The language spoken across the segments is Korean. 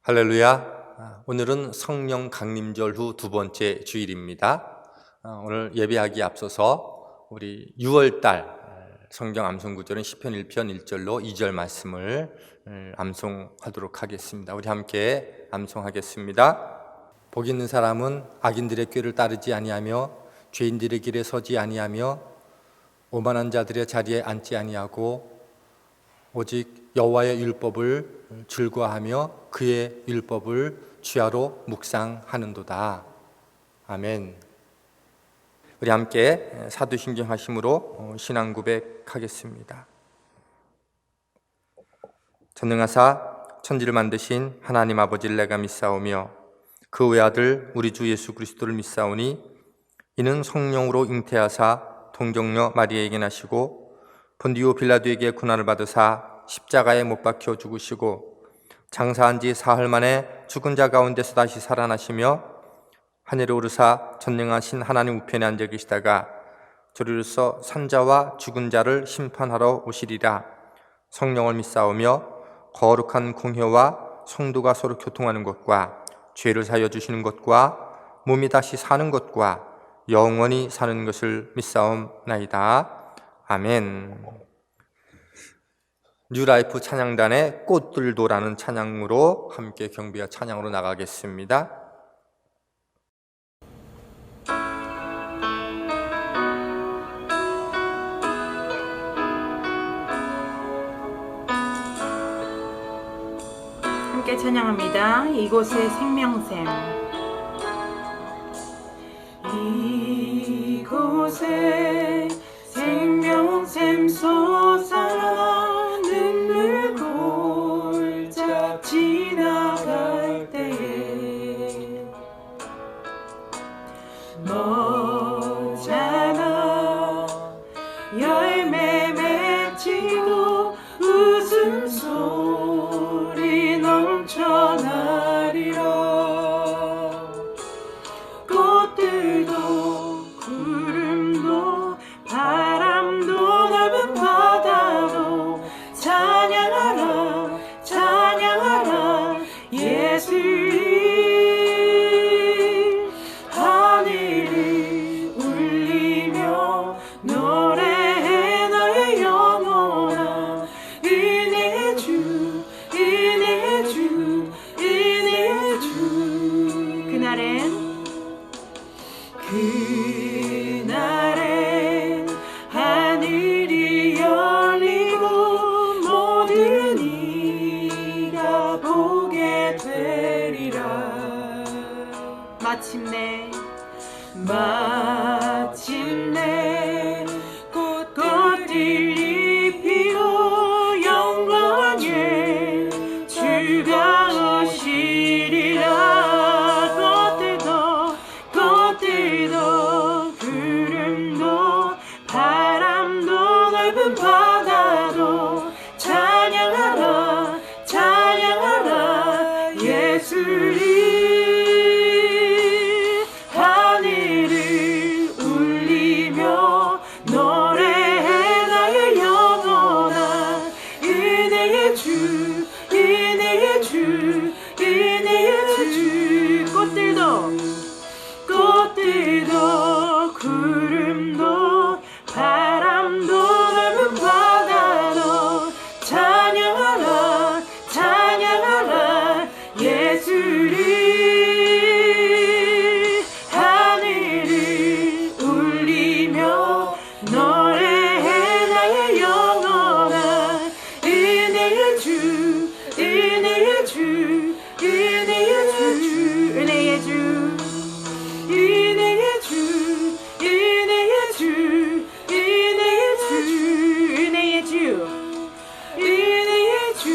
할렐루야. 오늘은 성령 강림절 후 두 번째 주일입니다. 오늘 예배하기에 앞서서 우리 6월달 성경 암송구절은 시편 1편 1절로 2절 말씀을 암송하도록 하겠습니다. 우리 함께 암송하겠습니다. 복 있는 사람은 악인들의 꾀를 따르지 아니하며 죄인들의 길에 서지 아니하며 오만한 자들의 자리에 앉지 아니하고 오직 여호와의 율법을 즐거워하며 그의 율법을 주야로 묵상하는도다. 아멘. 우리 함께 사도신경 하심으로 신앙 고백하겠습니다. 전능하사 천지를 만드신 하나님 아버지를 내가 믿사오며 그 외아들 우리 주 예수 그리스도를 믿사오니 이는 성령으로 잉태하사 동정녀 마리아에게 나시고 본디오 빌라도에게 고난을 받으사 십자가에 못 박혀 죽으시고 장사한 지 사흘 만에 죽은 자 가운데서 다시 살아나시며 하늘에 오르사 전능하신 하나님 우편에 앉아 계시다가 저리로서 산자와 죽은 자를 심판하러 오시리라. 성령을 믿사오며 거룩한 공회와 성도가 서로 교통하는 것과 죄를 사하여 주시는 것과 몸이 다시 사는 것과 영원히 사는 것을 믿사옵나이다. 아멘. 뉴라이프 찬양단의 꽃들도라는 찬양으로 함께 경배와 찬양으로 나가겠습니다. 함께 찬양합니다. 이곳의 생명샘. 이곳에 생명샘 솟아나 눈물 골짝 지나갈 때에 너잖아 열매 맺히고 웃음소리 넘쳐나리라. 꽃들도 구름도 바람도 넓은 바다도 찬양하라 찬양하라 예수를. 하늘을 울리며 노래해 너의 영원한 은혜의 주 은혜의 주 은혜의 주. 그날엔 하늘이 열리고 모든 이가 보게 되리라. 마침내 꽃들이 피고 영광의 주가 오시리라. 꽃들도 구름도 바람도 넓은 바다도 찬양하라 찬양하라 예수를. 하늘을 울리며 노래해 나의 영원한 은혜의 주 은혜의 주 은혜의 주. 꽃들도 구름도 바람도 넓은 바다도 찬양하라 찬양하라 예수를. 하늘을 울리며 노래해 나의 영원한 은혜의 주 은혜의 주 은혜의 주 은혜의 주 은혜의 주 은혜의 주 은혜의 주 은혜의 주 은혜의 주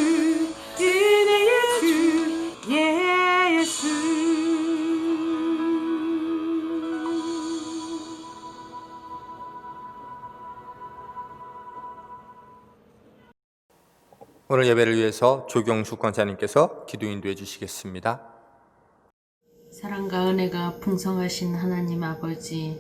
은혜의 주 예수. 오늘 예배를 위해서 조경숙 권사님께서 기도 인도해 주시겠습니다. 사랑과 은혜가 풍성하신 하나님 아버지,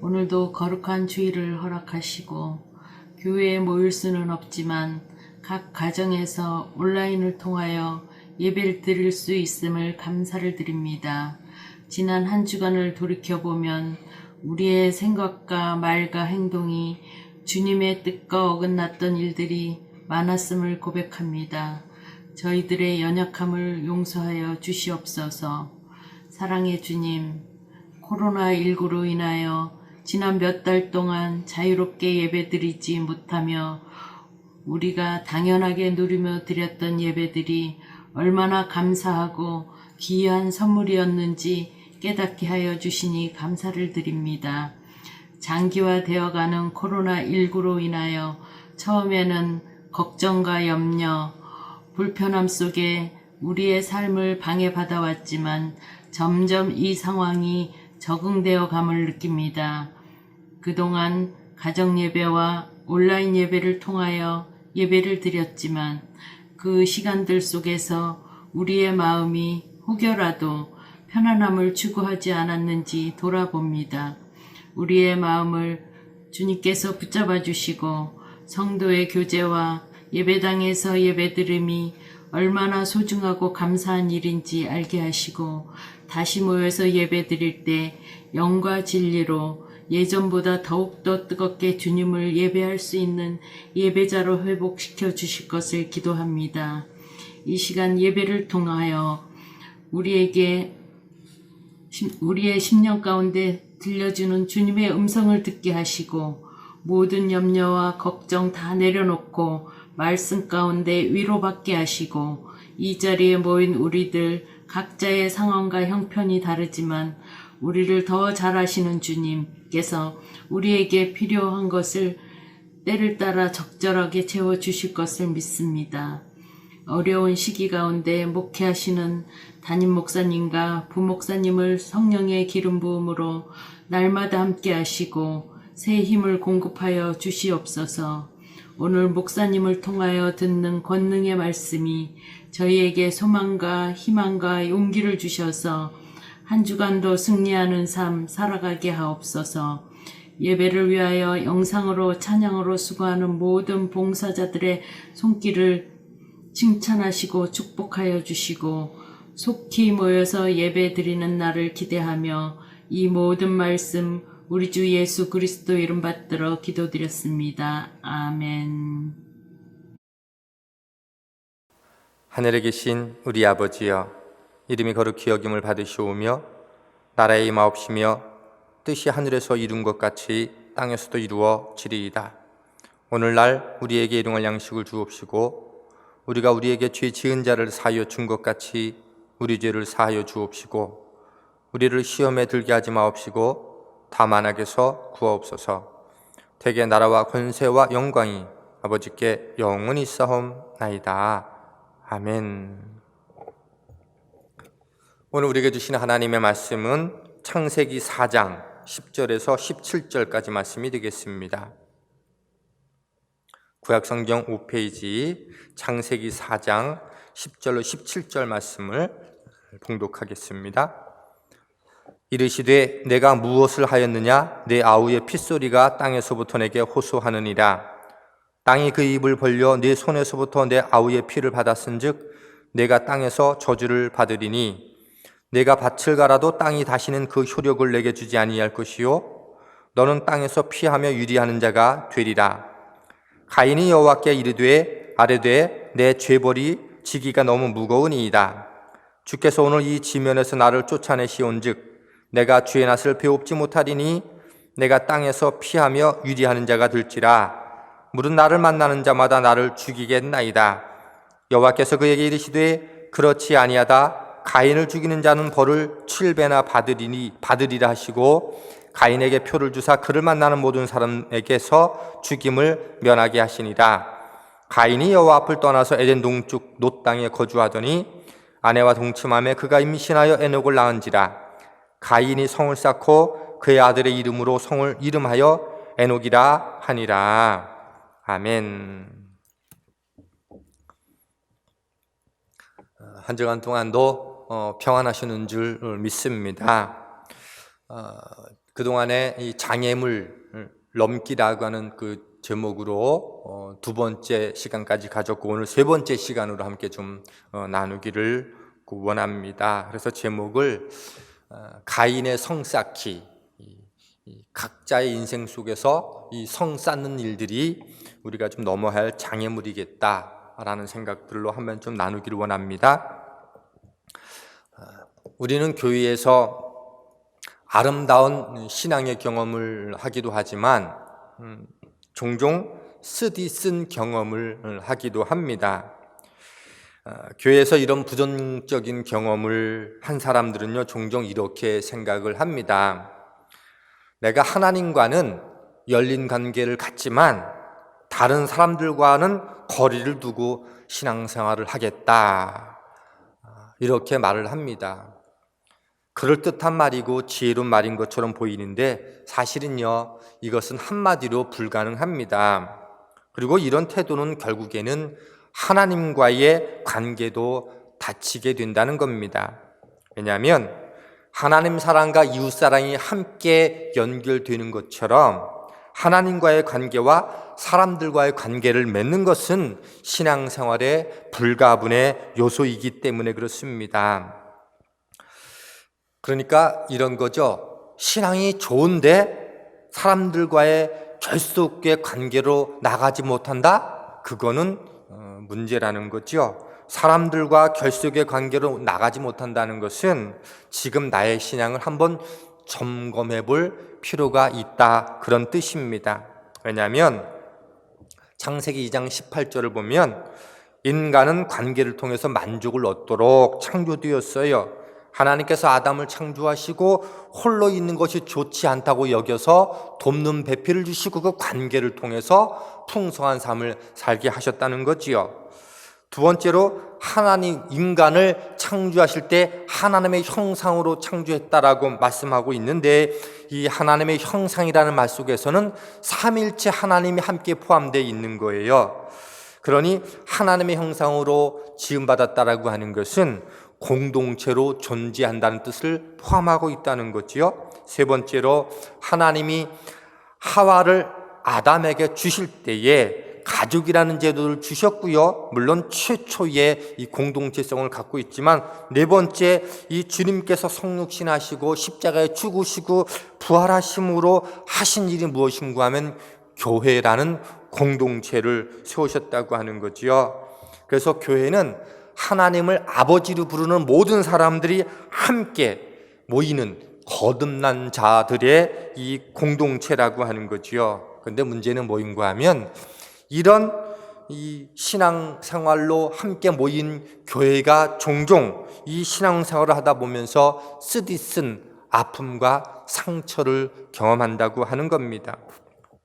오늘도 거룩한 주일을 허락하시고 교회에 모일 수는 없지만 각 가정에서 온라인을 통하여 예배를 드릴 수 있음을 감사를 드립니다. 지난 한 주간을 돌이켜보면 우리의 생각과 말과 행동이 주님의 뜻과 어긋났던 일들이 많았음을 고백합니다. 저희들의 연약함을 용서하여 주시옵소서. 사랑의 주님, 코로나19로 인하여 지난 몇 달 동안 자유롭게 예배드리지 못하며 우리가 당연하게 누리며 드렸던 예배들이 얼마나 감사하고 귀한 선물이었는지 깨닫게 하여 주시니 감사를 드립니다. 장기화되어가는 코로나19로 인하여 처음에는 걱정과 염려, 불편함 속에 우리의 삶을 방해받아 왔지만 점점 이 상황이 적응되어 감을 느낍니다. 그동안 가정예배와 온라인 예배를 통하여 예배를 드렸지만 그 시간들 속에서 우리의 마음이 혹여라도 편안함을 추구하지 않았는지 돌아봅니다. 우리의 마음을 주님께서 붙잡아 주시고 성도의 교제와 예배당에서 예배드림이 얼마나 소중하고 감사한 일인지 알게 하시고 다시 모여서 예배드릴 때 영과 진리로 예전보다 더욱더 뜨겁게 주님을 예배할 수 있는 예배자로 회복시켜 주실 것을 기도합니다. 이 시간 예배를 통하여 우리의 심령 가운데 들려주는 주님의 음성을 듣게 하시고 모든 염려와 걱정 다 내려놓고 말씀 가운데 위로받게 하시고 이 자리에 모인 우리들 각자의 상황과 형편이 다르지만 우리를 더 잘 아시는 주님께서 우리에게 필요한 것을 때를 따라 적절하게 채워주실 것을 믿습니다. 어려운 시기 가운데 목회하시는 담임 목사님과 부목사님을 성령의 기름 부음으로 날마다 함께 하시고 새 힘을 공급하여 주시옵소서. 오늘 목사님을 통하여 듣는 권능의 말씀이 저희에게 소망과 희망과 용기를 주셔서 한 주간도 승리하는 삶 살아가게 하옵소서. 예배를 위하여 영상으로 찬양으로 수고하는 모든 봉사자들의 손길을 칭찬하시고 축복하여 주시고 속히 모여서 예배 드리는 날을 기대하며 이 모든 말씀 우리 주 예수 그리스도 이름 받들어 기도드렸습니다. 아멘. 하늘에 계신 우리 아버지여, 이름이 거룩히 여김을 받으시오며 나라의 임하옵시며 뜻이 하늘에서 이룬 것 같이 땅에서도 이루어지리이다. 오늘날 우리에게 일용할 양식을 주옵시고 우리가 우리에게 죄 지은 자를 사하여 준 것 같이 우리 죄를 사하여 주옵시고 우리를 시험에 들게 하지 마옵시고 다만 악에서 구하옵소서. 대개 나라와 권세와 영광이 아버지께 영원히 있사옵나이다. 아멘. 오늘 우리에게 주신 하나님의 말씀은 창세기 4장 10절에서 17절까지 말씀이 되겠습니다. 구약성경 5페이지 창세기 4장 10절로 17절 말씀을 봉독하겠습니다. 이르시되 내가 무엇을 하였느냐? 내 아우의 핏소리가 땅에서부터 내게 호소하느니라. 땅이 그 입을 벌려 내 손에서부터 내 아우의 피를 받았은즉 내가 땅에서 저주를 받으리니 내가 밭을 갈아도 땅이 다시는 그 효력을 내게 주지 아니할 것이요 너는 땅에서 피하며 유리하는 자가 되리라. 가인이 여호와께 이르되 아뢰되 내 죄벌이 지기가 너무 무거우니이다. 주께서 오늘 이 지면에서 나를 쫓아내시온즉 내가 주의 낯을 배웁지 못하리니 내가 땅에서 피하며 유리하는 자가 될지라. 물은 나를 만나는 자마다 나를 죽이겠나이다. 여호와께서 그에게 이르시되 그렇지 아니하다. 가인을 죽이는 자는 벌을 7배나 받으리라 하시고 가인에게 표를 주사 그를 만나는 모든 사람에게서 죽임을 면하게 하시니라. 가인이 여호와 앞을 떠나서 에덴 동쪽 놋 땅에 거주하더니 아내와 동침하며 그가 임신하여 에녹을 낳은지라. 가인이 성을 쌓고 그의 아들의 이름으로 성을 이름하여 에녹이라 하니라. 아멘. 한 주간 동안도 평안하시는 줄 믿습니다. 그동안에 이 장애물 넘기라고 하는 그 제목으로 두 번째 시간까지 가졌고 오늘 세 번째 시간으로 함께 좀 나누기를 원합니다. 그래서 제목을 가인의 성 쌓기, 각자의 인생 속에서 이 성 쌓는 일들이 우리가 좀 넘어야 할 장애물이겠다라는 생각들로 한번 좀 나누기를 원합니다. 우리는 교회에서 아름다운 신앙의 경험을 하기도 하지만 종종 쓰디쓴 경험을 하기도 합니다. 교회에서 이런 부정적인 경험을 한 사람들은요, 종종 이렇게 생각을 합니다. 내가 하나님과는 열린 관계를 갖지만 다른 사람들과는 거리를 두고 신앙생활을 하겠다, 이렇게 말을 합니다. 그럴듯한 말이고 지혜로운 말인 것처럼 보이는데 사실은요, 이것은 한마디로 불가능합니다. 그리고 이런 태도는 결국에는 하나님과의 관계도 닫히게 된다는 겁니다. 왜냐하면 하나님 사랑과 이웃 사랑이 함께 연결되는 것처럼 하나님과의 관계와 사람들과의 관계를 맺는 것은 신앙생활의 불가분의 요소이기 때문에 그렇습니다. 그러니까 이런 거죠. 신앙이 좋은데 사람들과의 결속의 관계로 나가지 못한다? 그거는 문제라는 거죠. 사람들과 결속의 관계로 나가지 못한다는 것은 지금 나의 신앙을 한번 점검해 볼 필요가 있다, 그런 뜻입니다. 왜냐하면 창세기 2장 18절을 보면 인간은 관계를 통해서 만족을 얻도록 창조되었어요. 하나님께서 아담을 창조하시고 홀로 있는 것이 좋지 않다고 여겨서 돕는 배필을 주시고 그 관계를 통해서 풍성한 삶을 살게 하셨다는 거지요. 두 번째로 하나님 인간을 창조하실 때 하나님의 형상으로 창조했다라고 말씀하고 있는데, 이 하나님의 형상이라는 말 속에서는 삼일체 하나님이 함께 포함되어 있는 거예요. 그러니 하나님의 형상으로 지음받았다라고 하는 것은 공동체로 존재한다는 뜻을 포함하고 있다는 거지요. 세 번째로 하나님이 하와를 아담에게 주실 때에 가족이라는 제도를 주셨고요. 물론 최초의 이 공동체성을 갖고 있지만, 네 번째, 이 주님께서 성육신하시고 십자가에 죽으시고 부활하심으로 하신 일이 무엇인가 하면 교회라는 공동체를 세우셨다고 하는 거지요. 그래서 교회는 하나님을 아버지로 부르는 모든 사람들이 함께 모이는 거듭난 자들의 이 공동체라고 하는 거지요. 그런데 문제는 뭐인가 하면 이런 이 신앙생활로 함께 모인 교회가 종종 이 신앙생활을 하다 보면서 쓰디쓴 아픔과 상처를 경험한다고 하는 겁니다.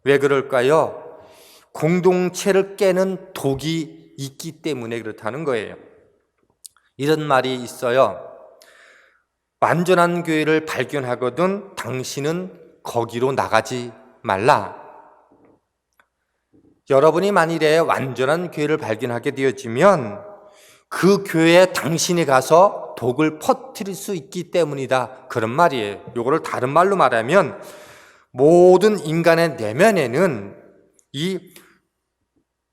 왜 그럴까요? 공동체를 깨는 독이 있기 때문에 그렇다는 거예요. 이런 말이 있어요. 완전한 교회를 발견하거든 당신은 거기로 나가지 말라. 여러분이 만일에 완전한 교회를 발견하게 되어지면 그 교회에 당신이 가서 독을 퍼뜨릴 수 있기 때문이다, 그런 말이에요. 이거를 다른 말로 말하면 모든 인간의 내면에는 이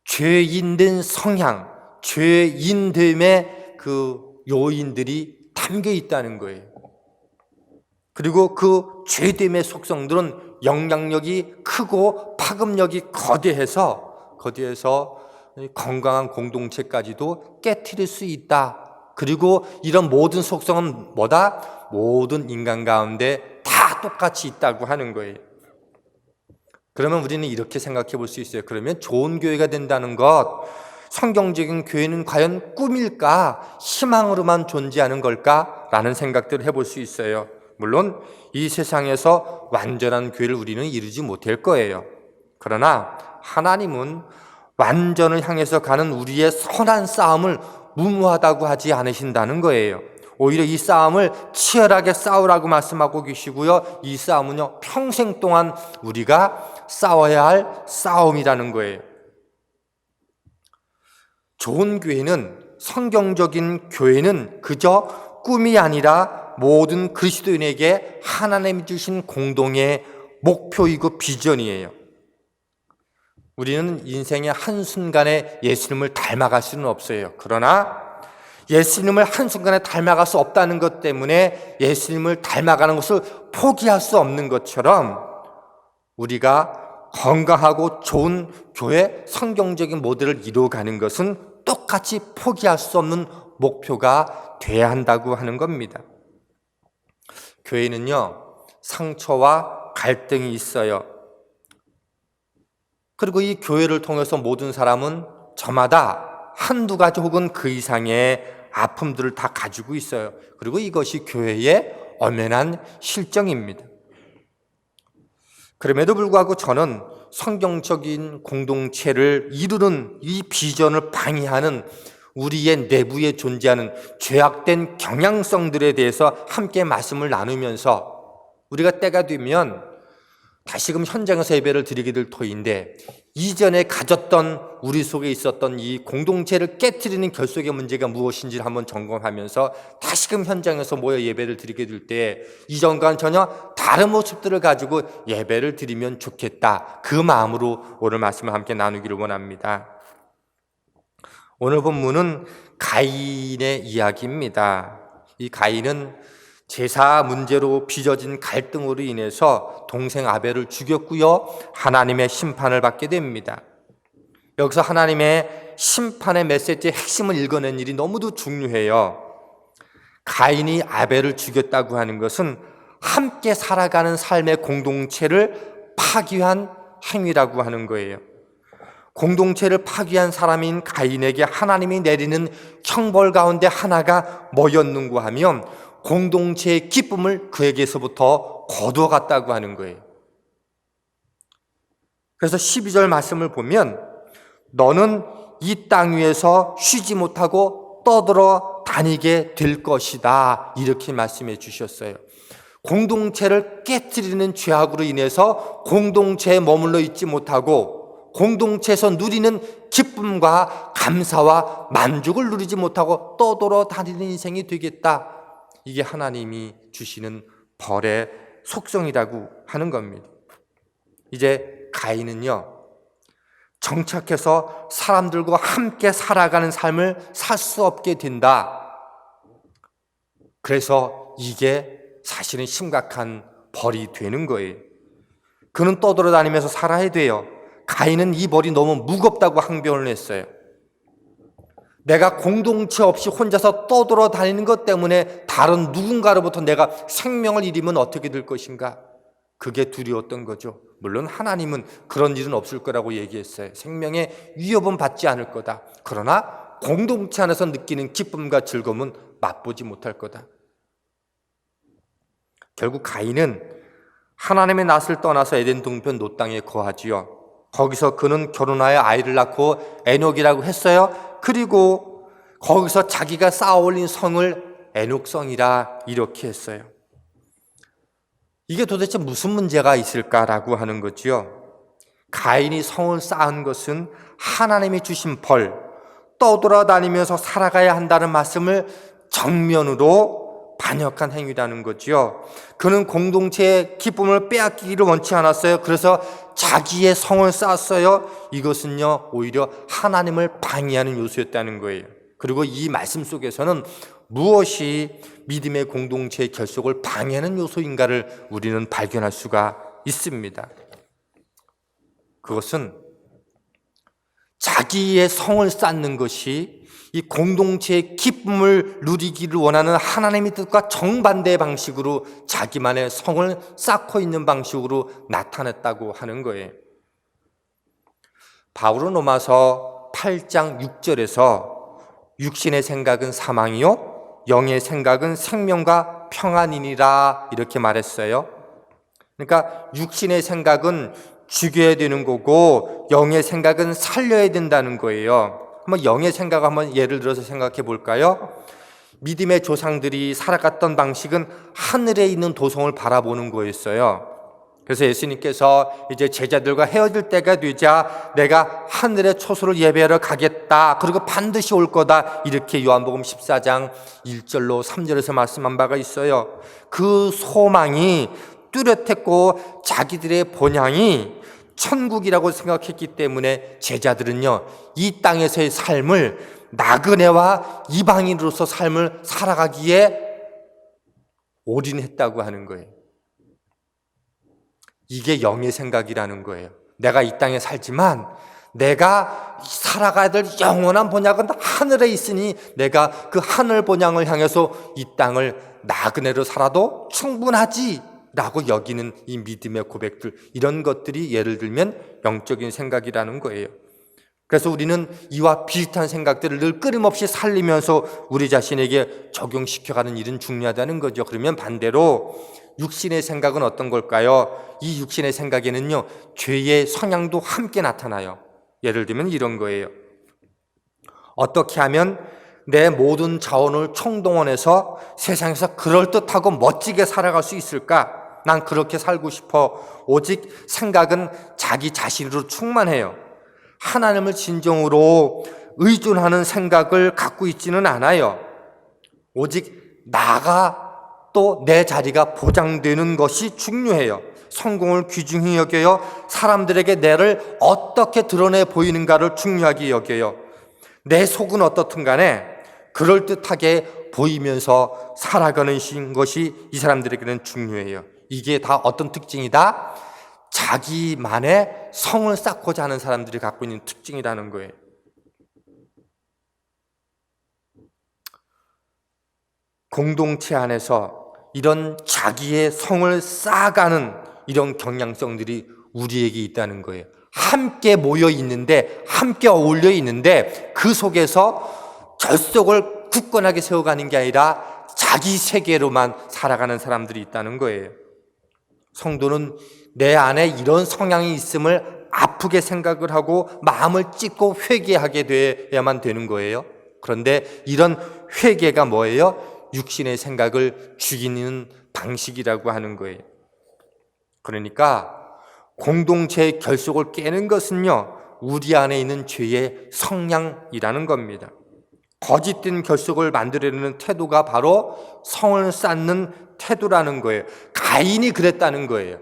죄인된 성향, 죄인됨의 그 요인들이 담겨 있다는 거예요. 그리고 그 죄됨의 속성들은 영향력이 크고 파급력이 거대해서 건강한 공동체까지도 깨트릴 수 있다. 그리고 이런 모든 속성은 뭐다? 모든 인간 가운데 다 똑같이 있다고 하는 거예요. 그러면 우리는 이렇게 생각해 볼 수 있어요. 그러면 좋은 교회가 된다는 것, 성경적인 교회는 과연 꿈일까? 희망으로만 존재하는 걸까? 라는 생각들을 해볼 수 있어요. 물론 이 세상에서 완전한 교회를 우리는 이루지 못할 거예요. 그러나 하나님은 완전을 향해서 가는 우리의 선한 싸움을 무모하다고 하지 않으신다는 거예요. 오히려 이 싸움을 치열하게 싸우라고 말씀하고 계시고요. 이 싸움은요, 평생 동안 우리가 싸워야 할 싸움이라는 거예요. 좋은 교회는, 성경적인 교회는 그저 꿈이 아니라 모든 그리스도인에게 하나님이 주신 공동의 목표이고 비전이에요. 우리는 인생의 한순간에 예수님을 닮아갈 수는 없어요. 그러나 예수님을 한순간에 닮아갈 수 없다는 것 때문에 예수님을 닮아가는 것을 포기할 수 없는 것처럼 우리가 건강하고 좋은 교회 성경적인 모델을 이루어가는 것은 똑같이 포기할 수 없는 목표가 돼야 한다고 하는 겁니다. 교회는요, 상처와 갈등이 있어요. 그리고 이 교회를 통해서 모든 사람은 저마다 한두 가지 혹은 그 이상의 아픔들을 다 가지고 있어요. 그리고 이것이 교회의 엄연한 실정입니다. 그럼에도 불구하고 저는 성경적인 공동체를 이루는 이 비전을 방해하는 우리의 내부에 존재하는 죄악된 경향성들에 대해서 함께 말씀을 나누면서 우리가 때가 되면 다시금 현장에서 예배를 드리게 될 터인데 이전에 가졌던 우리 속에 있었던 이 공동체를 깨트리는 결속의 문제가 무엇인지를 한번 점검하면서 다시금 현장에서 모여 예배를 드리게 될 때 이전과는 전혀 다른 모습들을 가지고 예배를 드리면 좋겠다. 그 마음으로 오늘 말씀을 함께 나누기를 원합니다. 오늘 본문은 가인의 이야기입니다. 이 가인은 제사 문제로 빚어진 갈등으로 인해서 동생 아벨을 죽였고요. 하나님의 심판을 받게 됩니다. 여기서 하나님의 심판의 메시지의 핵심을 읽어낸 일이 너무도 중요해요. 가인이 아벨을 죽였다고 하는 것은 함께 살아가는 삶의 공동체를 파괴한 행위라고 하는 거예요. 공동체를 파괴한 사람인 가인에게 하나님이 내리는 형벌 가운데 하나가 뭐였는가 하면 공동체의 기쁨을 그에게서부터 거두어갔다고 하는 거예요. 그래서 12절 말씀을 보면 너는 이 땅 위에서 쉬지 못하고 떠들어 다니게 될 것이다. 이렇게 말씀해 주셨어요. 공동체를 깨트리는 죄악으로 인해서 공동체에 머물러 있지 못하고 공동체에서 누리는 기쁨과 감사와 만족을 누리지 못하고 떠돌아 다니는 인생이 되겠다. 이게 하나님이 주시는 벌의 속성이라고 하는 겁니다. 이제 가인은요, 정착해서 사람들과 함께 살아가는 삶을 살 수 없게 된다. 그래서 이게 사실은 심각한 벌이 되는 거예요. 그는 떠돌아다니면서 살아야 돼요. 가인은 이 벌이 너무 무겁다고 항변을 했어요. 내가 공동체 없이 혼자서 떠돌아다니는 것 때문에 다른 누군가로부터 내가 생명을 잃으면 어떻게 될 것인가? 그게 두려웠던 거죠. 물론 하나님은 그런 일은 없을 거라고 얘기했어요. 생명의 위협은 받지 않을 거다. 그러나 공동체 안에서 느끼는 기쁨과 즐거움은 맛보지 못할 거다. 결국 가인은 하나님의 낯을 떠나서 에덴 동편 롯 땅에 거하지요. 거기서 그는 결혼하여 아이를 낳고 에녹이라고 했어요. 그리고 거기서 자기가 쌓아올린 성을 에녹성이라 이렇게 했어요. 이게 도대체 무슨 문제가 있을까라고 하는 거지요. 가인이 성을 쌓은 것은 하나님이 주신 벌, 떠돌아다니면서 살아가야 한다는 말씀을 정면으로 반역한 행위라는 거지요. 그는 공동체의 기쁨을 빼앗기기를 원치 않았어요. 그래서 자기의 성을 쌓았어요. 이것은요, 오히려 하나님을 방해하는 요소였다는 거예요. 그리고 이 말씀 속에서는 무엇이 믿음의 공동체의 결속을 방해하는 요소인가를 우리는 발견할 수가 있습니다. 그것은 자기의 성을 쌓는 것이 이 공동체의 기쁨을 누리기를 원하는 하나님의 뜻과 정반대의 방식으로 자기만의 성을 쌓고 있는 방식으로 나타냈다고 하는 거예요. 바울은 로마서 8장 6절에서 육신의 생각은 사망이요 영의 생각은 생명과 평안이니라 이렇게 말했어요. 그러니까 육신의 생각은 죽여야 되는 거고 영의 생각은 살려야 된다는 거예요. 한번 영의 생각 한번 예를 들어서 생각해 볼까요? 믿음의 조상들이 살아갔던 방식은 하늘에 있는 도성을 바라보는 거였어요. 그래서 예수님께서 이제 제자들과 헤어질 때가 되자 내가 하늘의 초소를 예배하러 가겠다. 그리고 반드시 올 거다. 이렇게 요한복음 14장 1절로 3절에서 말씀한 바가 있어요. 그 소망이 뚜렷했고 자기들의 본향이 천국이라고 생각했기 때문에 제자들은요, 이 땅에서의 삶을 나그네와 이방인으로서 삶을 살아가기에 올인했다고 하는 거예요. 이게 영의 생각이라는 거예요. 내가 이 땅에 살지만 내가 살아가야 될 영원한 본향은 하늘에 있으니 내가 그 하늘 본향을 향해서 이 땅을 나그네로 살아도 충분하지 라고 여기는 이 믿음의 고백들, 이런 것들이 예를 들면 영적인 생각이라는 거예요. 그래서 우리는 이와 비슷한 생각들을 늘 끊임없이 살리면서 우리 자신에게 적용시켜가는 일은 중요하다는 거죠. 그러면 반대로 육신의 생각은 어떤 걸까요? 이 육신의 생각에는요, 죄의 성향도 함께 나타나요. 예를 들면 이런 거예요. 어떻게 하면 내 모든 자원을 총동원해서 세상에서 그럴듯하고 멋지게 살아갈 수 있을까? 난 그렇게 살고 싶어. 오직 생각은 자기 자신으로 충만해요. 하나님을 진정으로 의존하는 생각을 갖고 있지는 않아요. 오직 나가 또 내 자리가 보장되는 것이 중요해요. 성공을 귀중히 여겨요. 사람들에게 내를 어떻게 드러내 보이는가를 중요하게 여겨요. 내 속은 어떻든 간에 그럴듯하게 보이면서 살아가는 것이 이 사람들에게는 중요해요. 이게 다 어떤 특징이다? 자기만의 성을 쌓고자 하는 사람들이 갖고 있는 특징이라는 거예요. 공동체 안에서 이런 자기의 성을 쌓아가는 이런 경향성들이 우리에게 있다는 거예요. 함께 모여 있는데, 함께 어울려 있는데 그 속에서 결속을 굳건하게 세워가는 게 아니라 자기 세계로만 살아가는 사람들이 있다는 거예요. 성도는 내 안에 이런 성향이 있음을 아프게 생각을 하고 마음을 찢고 회개하게 돼야만 되는 거예요. 그런데 이런 회개가 뭐예요? 육신의 생각을 죽이는 방식이라고 하는 거예요. 그러니까 공동체의 결속을 깨는 것은요, 우리 안에 있는 죄의 성향이라는 겁니다. 거짓된 결속을 만들려는 태도가 바로 성을 쌓는 태도라는 거예요. 가인이 그랬다는 거예요.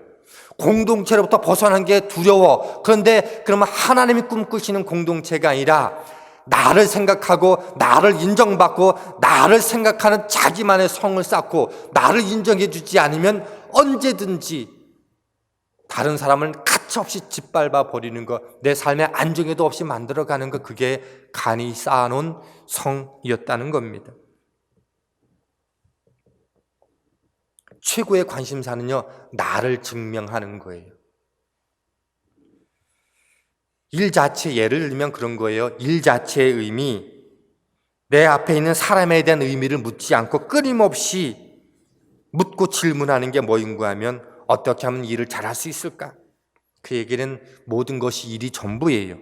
공동체로부터 벗어난 게 두려워. 그런데 그러면 하나님이 꿈꾸시는 공동체가 아니라 나를 생각하고 나를 인정받고 나를 생각하는 자기만의 성을 쌓고 나를 인정해 주지 않으면 언제든지 다른 사람을 가차없이 짓밟아 버리는 것, 내 삶의 안정에도 없이 만들어가는 것, 그게 간이 쌓아놓은 성이었다는 겁니다. 최고의 관심사는요, 나를 증명하는 거예요. 일 자체, 예를 들면 그런 거예요. 일 자체의 의미, 내 앞에 있는 사람에 대한 의미를 묻지 않고 끊임없이 묻고 질문하는 게 뭐인가 하면 어떻게 하면 일을 잘할 수 있을까? 그에게는 모든 것이 일이 전부예요.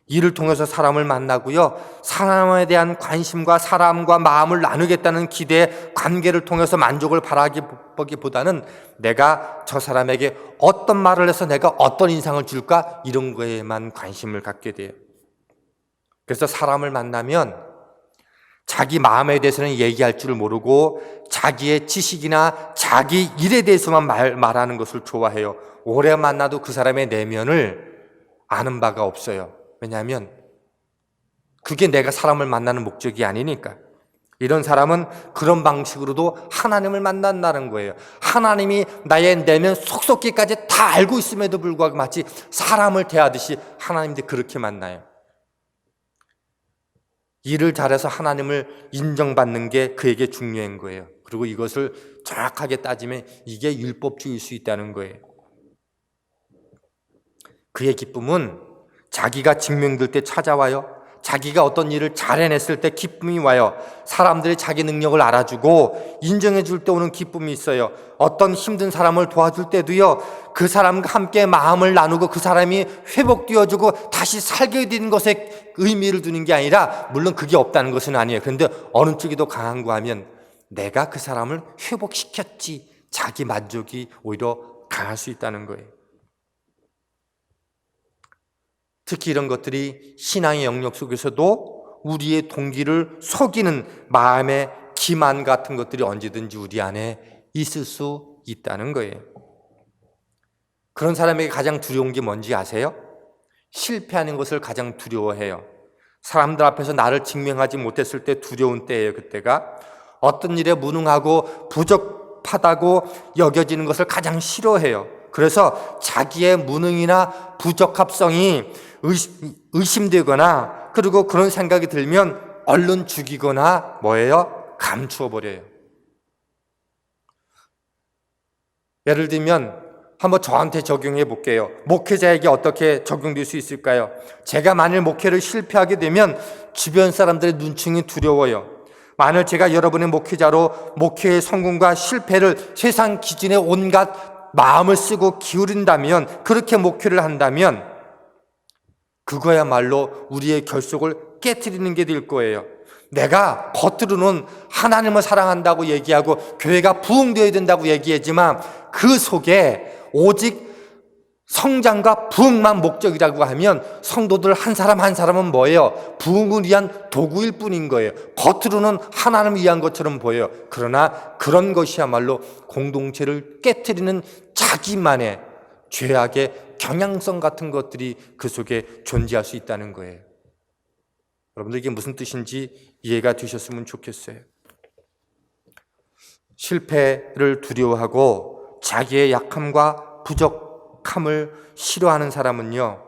일을 통해서 사람을 만나고요, 사람에 대한 관심과 사람과 마음을 나누겠다는 기대, 관계를 통해서 만족을 바라기보다는 내가 저 사람에게 어떤 말을 해서 내가 어떤 인상을 줄까, 이런 거에만 관심을 갖게 돼요. 그래서 사람을 만나면 자기 마음에 대해서는 얘기할 줄 모르고 자기의 지식이나 자기 일에 대해서만 말하는 것을 좋아해요. 오래 만나도 그 사람의 내면을 아는 바가 없어요. 왜냐하면 그게 내가 사람을 만나는 목적이 아니니까. 이런 사람은 그런 방식으로도 하나님을 만난다는 거예요. 하나님이 나의 내면 속속기까지 다 알고 있음에도 불구하고 마치 사람을 대하듯이 하나님도 그렇게 만나요. 일을 잘해서 하나님을 인정받는 게 그에게 중요한 거예요. 그리고 이것을 정확하게 따지면 이게 율법주의일 수 있다는 거예요. 그의 기쁨은 자기가 증명될 때 찾아와요. 자기가 어떤 일을 잘 해냈을 때 기쁨이 와요. 사람들이 자기 능력을 알아주고 인정해 줄 때 오는 기쁨이 있어요. 어떤 힘든 사람을 도와줄 때도요, 그 사람과 함께 마음을 나누고 그 사람이 회복되어주고 다시 살게 되는 것에 의미를 두는 게 아니라, 물론 그게 없다는 것은 아니에요. 그런데 어느 쪽이 더 강한 거 하면 내가 그 사람을 회복시켰지, 자기 만족이 오히려 강할 수 있다는 거예요. 특히 이런 것들이 신앙의 영역 속에서도 우리의 동기를 속이는 마음의 기만 같은 것들이 언제든지 우리 안에 있을 수 있다는 거예요. 그런 사람에게 가장 두려운 게 뭔지 아세요? 실패하는 것을 가장 두려워해요. 사람들 앞에서 나를 증명하지 못했을 때 두려운 때예요. 그때가 어떤 일에 무능하고 부족하다고 여겨지는 것을 가장 싫어해요. 그래서 자기의 무능이나 부적합성이 의심되거나 그리고 그런 생각이 들면 얼른 죽이거나 뭐예요? 감추어 버려요. 예를 들면 한번 저한테 적용해 볼게요. 목회자에게 어떻게 적용될 수 있을까요? 제가 만일 목회를 실패하게 되면 주변 사람들의 눈총이 두려워요. 만일 제가 여러분의 목회자로 목회의 성공과 실패를 세상 기준에 온갖 마음을 쓰고 기울인다면, 그렇게 목회를 한다면 그거야말로 우리의 결속을 깨트리는 게 될 거예요. 내가 겉으로는 하나님을 사랑한다고 얘기하고 교회가 부흥되어야 된다고 얘기하지만 그 속에 오직 성장과 부흥만 목적이라고 하면 성도들 한 사람 한 사람은 뭐예요? 부흥을 위한 도구일 뿐인 거예요. 겉으로는 하나님을 위한 것처럼 보여요. 그러나 그런 것이야말로 공동체를 깨트리는 자기만의 죄악의 경향성 같은 것들이 그 속에 존재할 수 있다는 거예요. 여러분들 이게 무슨 뜻인지 이해가 되셨으면 좋겠어요. 실패를 두려워하고 자기의 약함과 부족함을 싫어하는 사람은요,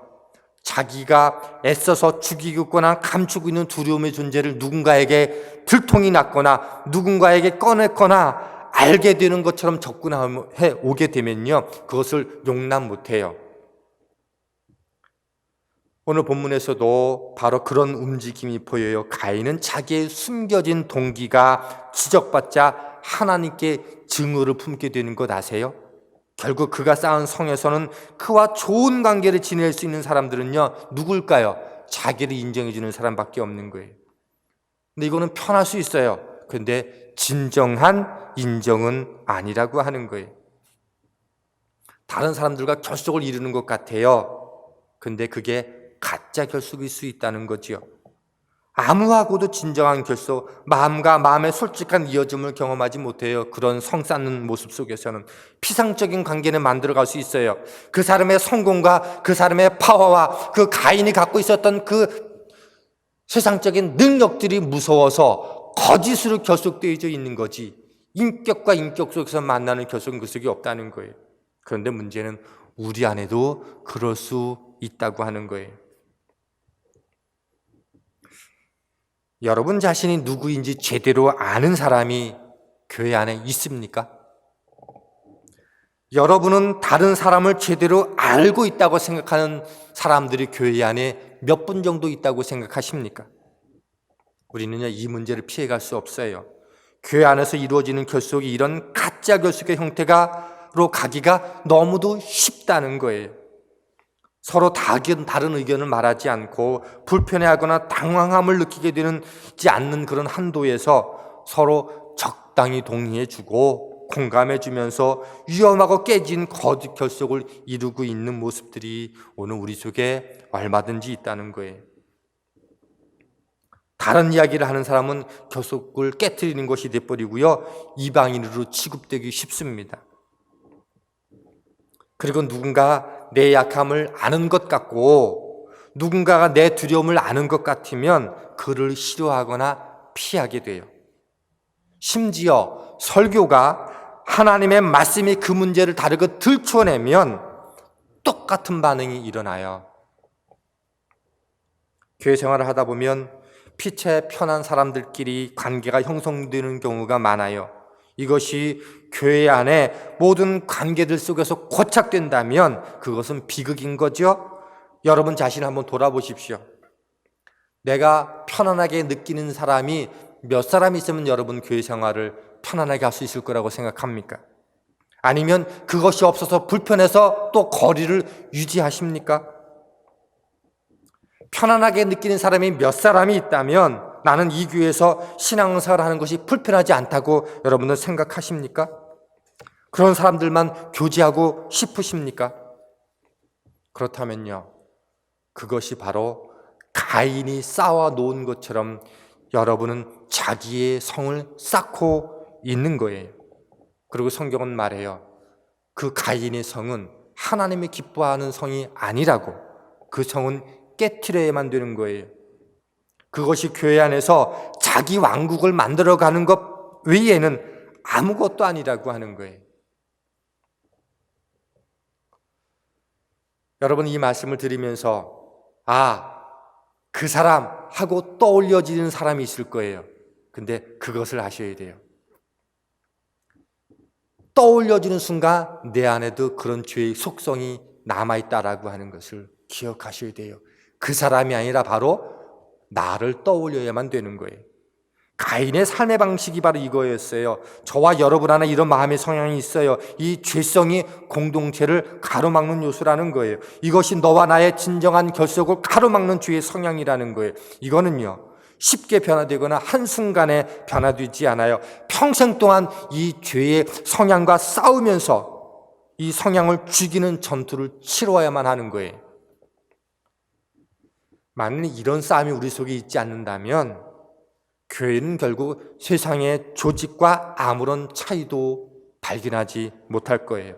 자기가 애써서 죽이거나 감추고 있는 두려움의 존재를 누군가에게 들통이 났거나 누군가에게 꺼냈거나 알게 되는 것처럼 접근해 오게 되면요, 그것을 용납 못해요. 오늘 본문에서도 바로 그런 움직임이 보여요. 가인은 자기의 숨겨진 동기가 지적받자 하나님께 증오를 품게 되는 것 아세요? 결국 그가 쌓은 성에서는 그와 좋은 관계를 지낼 수 있는 사람들은요, 누굴까요? 자기를 인정해 주는 사람밖에 없는 거예요. 근데 이거는 편할 수 있어요. 근데 진정한 인정은 아니라고 하는 거예요. 다른 사람들과 결속을 이루는 것 같아요. 근데 그게 가짜 결속일 수 있다는 거지요. 아무하고도 진정한 결속, 마음과 마음의 솔직한 이어짐을 경험하지 못해요. 그런 성 쌓는 모습 속에서는 피상적인 관계는 만들어갈 수 있어요. 그 사람의 성공과 그 사람의 파워와 그 가인이 갖고 있었던 그 세상적인 능력들이 무서워서 거짓으로 결속되어져 있는 거지, 인격과 인격 속에서 만나는 결속은 그 속에 없다는 거예요. 그런데 문제는 우리 안에도 그럴 수 있다고 하는 거예요. 여러분 자신이 누구인지 제대로 아는 사람이 교회 안에 있습니까? 여러분은 다른 사람을 제대로 알고 있다고 생각하는 사람들이 교회 안에 몇 분 정도 있다고 생각하십니까? 우리는요, 이 문제를 피해갈 수 없어요. 교회 안에서 이루어지는 결속이 이런 가짜 결속의 형태로 가기가 너무도 쉽다는 거예요. 서로 다른 의견을 말하지 않고 불편해하거나 당황함을 느끼게 되지 않는 그런 한도에서 서로 적당히 동의해주고 공감해주면서 위험하고 깨진 거짓 결속을 이루고 있는 모습들이 오늘 우리 속에 얼마든지 있다는 거예요. 다른 이야기를 하는 사람은 결속을 깨트리는 것이 돼버리고요, 이방인으로 취급되기 쉽습니다. 그리고 누군가 내 약함을 아는 것 같고 누군가가 내 두려움을 아는 것 같으면 그를 싫어하거나 피하게 돼요. 심지어 설교가 하나님의 말씀이 그 문제를 다르게 들춰내면 똑같은 반응이 일어나요. 교회 생활을 하다 보면 피체 편한 사람들끼리 관계가 형성되는 경우가 많아요. 이것이 교회 안에 모든 관계들 속에서 고착된다면 그것은 비극인 거죠. 여러분 자신을 한번 돌아보십시오. 내가 편안하게 느끼는 사람이 몇 사람 있으면 여러분 교회 생활을 편안하게 할 수 있을 거라고 생각합니까? 아니면 그것이 없어서 불편해서 또 거리를 유지하십니까? 편안하게 느끼는 사람이 몇 사람이 있다면 나는 이 교회에서 신앙생활을 하는 것이 불편하지 않다고 여러분은 생각하십니까? 그런 사람들만 교제하고 싶으십니까? 그렇다면요, 그것이 바로 가인이 쌓아 놓은 것처럼 여러분은 자기의 성을 쌓고 있는 거예요. 그리고 성경은 말해요. 그 가인의 성은 하나님이 기뻐하는 성이 아니라고, 그 성은 깨트려야만 되는 거예요. 그것이 교회 안에서 자기 왕국을 만들어가는 것 외에는 아무것도 아니라고 하는 거예요. 여러분, 이 말씀을 들으면서 그 사람 하고 떠올려지는 사람이 있을 거예요. 근데 그것을 아셔야 돼요. 떠올려지는 순간 내 안에도 그런 죄의 속성이 남아있다라고 하는 것을 기억하셔야 돼요. 그 사람이 아니라 바로 나를 떠올려야만 되는 거예요. 가인의 삶의 방식이 바로 이거였어요. 저와 여러분 안에 이런 마음의 성향이 있어요. 이 죄성이 공동체를 가로막는 요소라는 거예요. 이것이 너와 나의 진정한 결속을 가로막는 죄의 성향이라는 거예요. 이거는요, 쉽게 변화되거나 한순간에 변화되지 않아요. 평생 동안 이 죄의 성향과 싸우면서 이 성향을 죽이는 전투를 치러야만 하는 거예요. 만일 이런 싸움이 우리 속에 있지 않는다면 교회는 결국 세상의 조직과 아무런 차이도 발견하지 못할 거예요.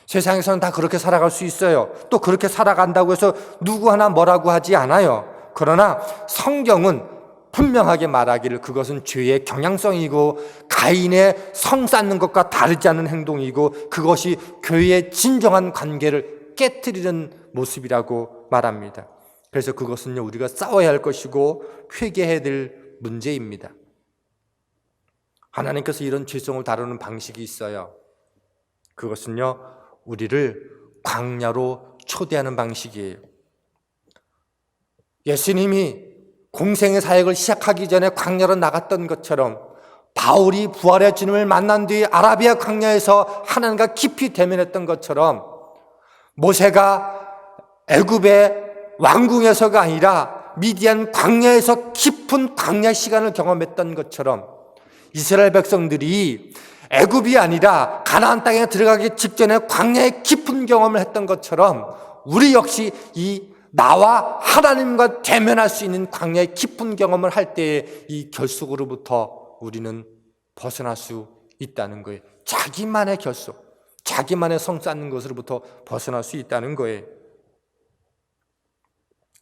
세상에서는 다 그렇게 살아갈 수 있어요. 또 그렇게 살아간다고 해서 누구 하나 뭐라고 하지 않아요. 그러나 성경은 분명하게 말하기를 그것은 죄의 경향성이고 가인의 성 쌓는 것과 다르지 않은 행동이고 그것이 교회의 진정한 관계를 깨트리는 모습이라고 말합니다. 그래서 그것은요, 우리가 싸워야 할 것이고 회개해야 될 문제입니다. 하나님께서 이런 죄성을 다루는 방식이 있어요. 그것은요, 우리를 광야로 초대하는 방식이에요. 예수님이 공생의 사역을 시작하기 전에 광야로 나갔던 것처럼 바울이 부활의 주님을 만난 뒤 아라비아 광야에서 하나님과 깊이 대면했던 것처럼 모세가 애굽의 왕궁에서가 아니라 미디안 광야에서 깊은 광야 시간을 경험했던 것처럼 이스라엘 백성들이 애굽이 아니라 가나안 땅에 들어가기 직전에 광야의 깊은 경험을 했던 것처럼 우리 역시 이 나와 하나님과 대면할 수 있는 광야의 깊은 경험을 할 때에 이 결속으로부터 우리는 벗어날 수 있다는 거예요. 자기만의 결속, 자기만의 성 쌓는 것으로부터 벗어날 수 있다는 거예요.